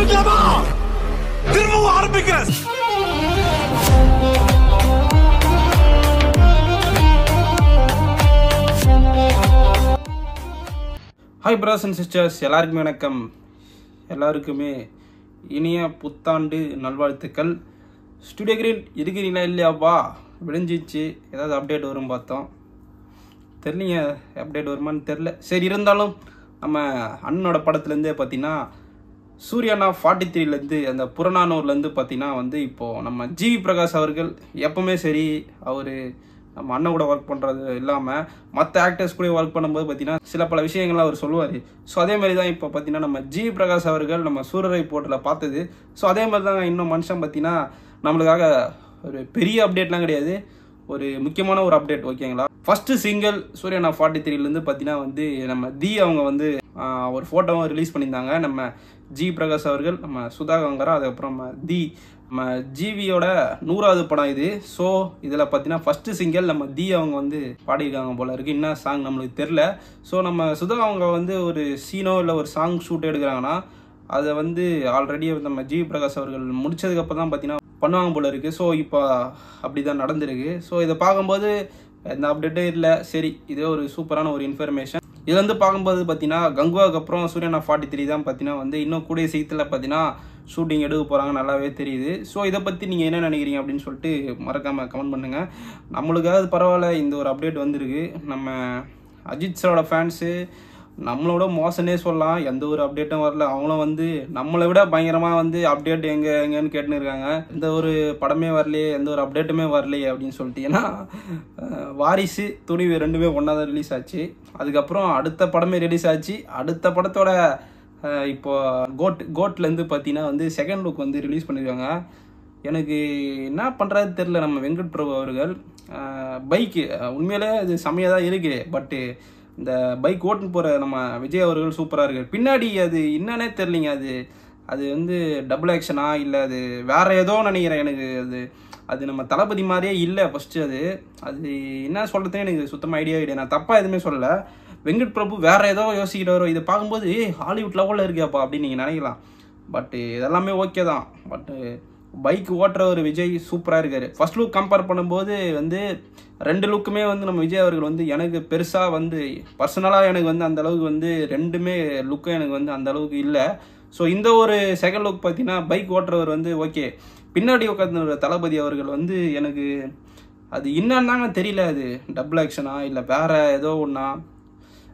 ஆரம்பிக்கலாமா? திரும்பவும் ஆரம்பிக்கிறேன். ஹாய் பிரதர்ஸ் அண்ட் சிஸ்டர்ஸ், எல்லாருக்குமே வணக்கம். எல்லாருக்குமே இனிய புத்தாண்டு நல்வாழ்த்துக்கள். ஸ்டுடியோ கிரீன் இருக்கிறீங்களா இல்லையாப்பா? விடிஞ்சிச்சு. ஏதாவது அப்டேட் வரும் பார்த்தோம், தெரியலிங்க. அப்டேட் வருமானு தெரில. சரி, இருந்தாலும் நம்ம அண்ணனோட படத்துலேருந்தே பார்த்தீங்கன்னா சூர்யானா 43லேருந்து அந்த புறநானூர்லேருந்து பார்த்தீங்கன்னா வந்து இப்போது நம்ம ஜிவி பிரகாஷ் அவர்கள் எப்பவுமே சரி, அவர் நம்ம அண்ணன் கூட ஒர்க் பண்ணுறது இல்லாமல் மற்ற ஆக்டர்ஸ் கூட ஒர்க் பண்ணும்போது பார்த்தீங்கன்னா சில பல விஷயங்கள்லாம் அவர் சொல்லுவார். ஸோ அதே மாதிரி தான் இப்போ பார்த்தீங்கன்னா நம்ம ஜிவி பிரகாஷ் அவர்கள் நம்ம சூரரை போட்டில் பார்த்தது. ஸோ அதே மாதிரி தான் இன்னும் மனுஷன் பார்த்தீங்கன்னா நம்மளுக்காக ஒரு பெரிய அப்டேட்லாம் கிடையாது, ஒரு முக்கியமான ஒரு அப்டேட். ஓகேங்களா? ஃபர்ஸ்ட் சிங்கிள் சூர்யானா 43லேருந்து பார்த்தீங்கன்னா வந்து நம்ம அவங்க வந்து ஒரு ஃபோட்டோவும் ரிலீஸ் பண்ணியிருந்தாங்க. நம்ம ஜி பிரகாஷ் அவர்கள், நம்ம சுதா கங்கரா, அதுக்கப்புறம் நம்ம ஜிவியோட 100வது படம் இது. ஸோ இதில் பார்த்தீங்கன்னா ஃபஸ்ட்டு சிங்கிள் நம்ம அவங்க வந்து பாடியிருக்காங்க போல இருக்குது. என்ன சாங் நம்மளுக்கு தெரில. ஸோ நம்ம சுதா அவங்க வந்து ஒரு சீனோ இல்லை ஒரு சாங் ஷூட் எடுக்கிறாங்கன்னா அதை வந்து ஆல்ரெடி நம்ம ஜிவி பிரகாஷ் அவர்கள் முடிச்சதுக்கப்புறம் தான் பார்த்தீங்கன்னா பண்ணுவாங்க போல இருக்குது. ஸோ இப்போ அப்படி தான் நடந்திருக்கு. ஸோ இதை பார்க்கும்போது எந்த அப்டேட்டும் இல்லை. சரி, இதே ஒரு சூப்பரான ஒரு இன்ஃபர்மேஷன். இதில் வந்து பார்க்கும்போது பார்த்தீங்கன்னா கங்குவாக்கு அப்புறம் சூர்யானா 43 தான் பார்த்தீங்கன்னா வந்து இன்னும் கூடிய சீக்கிரத்தில் பார்த்தீங்கன்னா ஷூட்டிங் எடுக்க போகிறாங்க, நல்லாவே தெரியுது. ஸோ இதை பற்றி நீங்கள் என்ன நினைக்கிறீங்க அப்படின்னு சொல்லிட்டு மறக்காமல் கமெண்ட் பண்ணுங்கள். நம்மளுக்காவது பரவாயில்ல, இந்த ஒரு அப்டேட் வந்திருக்கு. நம்ம அஜித் சாரோட ஃபேன்ஸு நம்மளோட மோசனே சொல்லலாம், எந்த ஒரு அப்டேட்டும் வரல. அவங்களும் வந்து நம்மளை விட பயங்கரமாக வந்து அப்டேட் எங்கேன்னு கேட்டுன்னு இருக்காங்க. எந்த ஒரு படமே வரலையே, எந்த ஒரு அப்டேட்டுமே வரலையே அப்படின்னு சொல்லிட்டு. ஏன்னா வாரிசு துணிவு ரெண்டுமே ஒன்றா தான் ரிலீஸ் ஆச்சு. அதுக்கப்புறம் அடுத்த படமே ரிலீஸ் ஆச்சு. அடுத்த படத்தோட இப்போ கோட்லேருந்து பார்த்தீங்கன்னா வந்து செகண்ட் லுக் வந்து ரிலீஸ் பண்ணியிருக்காங்க. எனக்கு என்ன பண்ணுறது தெரில. நம்ம வெங்கட் பிரபு அவர்கள் பைக்கு உண்மையிலே அது செம்மையாக தான் இருக்குது. பட்டு இந்த பைக் ஓட்டுன்னு போகிற நம்ம விஜய் அவர்கள் சூப்பராக இருக்குது. பின்னாடி அது என்னன்னே தெரிலிங்க. அது வந்து டபுள் ஆக்ஷனா இல்லை அது வேறு ஏதோ நினைக்கிறேன். எனக்கு அது நம்ம தளபதி மாதிரியே இல்லை ஃபஸ்ட்டு. அது என்ன சொல்கிறதுன்னு எனக்கு சுத்தமாக ஐடியா கிடையாது. நான் தப்பாக எதுவுமே சொல்லலை. வெங்கட் பிரபு வேறு ஏதோ யோசிக்கிட்டு வரும். இதை பார்க்கும்போது ஹாலிவுட் லெவலில் இருக்கியாப்பா அப்படின்னு நீங்கள் நினைக்கலாம். பட்டு இதெல்லாமே ஓகே தான். பட்டு பைக் ஓட்டுற ஒரு விஜய் சூப்பராக இருக்கார். ஃபர்ஸ்ட் லுக் கம்பேர் பண்ணும்போது வந்து ரெண்டு லுக்குமே வந்து நம்ம விஜய் அவர்கள் வந்து எனக்கு பெருசாக வந்து பர்சனலாக எனக்கு வந்து அந்தளவுக்கு வந்து ரெண்டுமே லுக்கும் எனக்கு வந்து அந்தளவுக்கு இல்லை. ஸோ இந்த ஒரு செகண்ட் லுக் பார்த்தீங்கன்னா பைக் ஓட்டுறவர் வந்து ஓகே. பின்னாடி உட்காந்து தளபதி அவர்கள் வந்து எனக்கு அது என்னன்னாங்க தெரியல. அது டபுள் ஆக்ஷனா இல்லை வேறு ஏதோ ஒன்றா.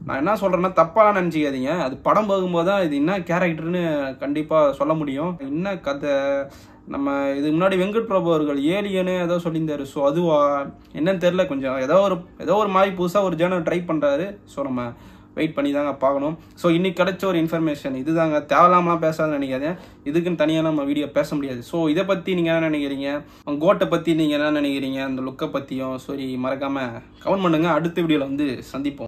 நான் என்ன சொல்கிறேன்னா தப்பாக நினச்சிக்காதீங்க. அது படம் போகும்போது தான் இது என்ன கேரக்டர்னு கண்டிப்பாக சொல்ல முடியும். என்ன கதை. நம்ம இதுக்கு முன்னாடி வெங்கட் பிரபு அவர்கள் ஏலியனு ஏதோ சொல்லியிருந்தாரு. ஸோ அதுவா என்னன்னு தெரில. கொஞ்சம் ஏதோ ஒரு மாதிரி புதுசாக ஒரு ஜேர்னல் ட்ரை பண்ணுறாரு. ஸோ நம்ம வெயிட் பண்ணி தாங்க பார்க்கணும். ஸோ இன்றைக்கி கிடைச்ச ஒரு இன்ஃபர்மேஷன் இது தாங்க. தேவையில்லாமலாம் பேசாதுன்னு நினைக்காதேன். இதுக்குன்னு தனியாக நம்ம வீடியோ பேச முடியாது. ஸோ இதை பற்றி நீங்கள் என்ன நினைக்கிறீங்க? உங்கள் கோட்டை பற்றி நீங்கள் என்ன நினைக்கிறீங்க? அந்த லுக்கை பற்றியும் சரி மறக்காமல் கமெண்ட் பண்ணுங்கள். அடுத்த வீடியோவில் வந்து சந்திப்போம்.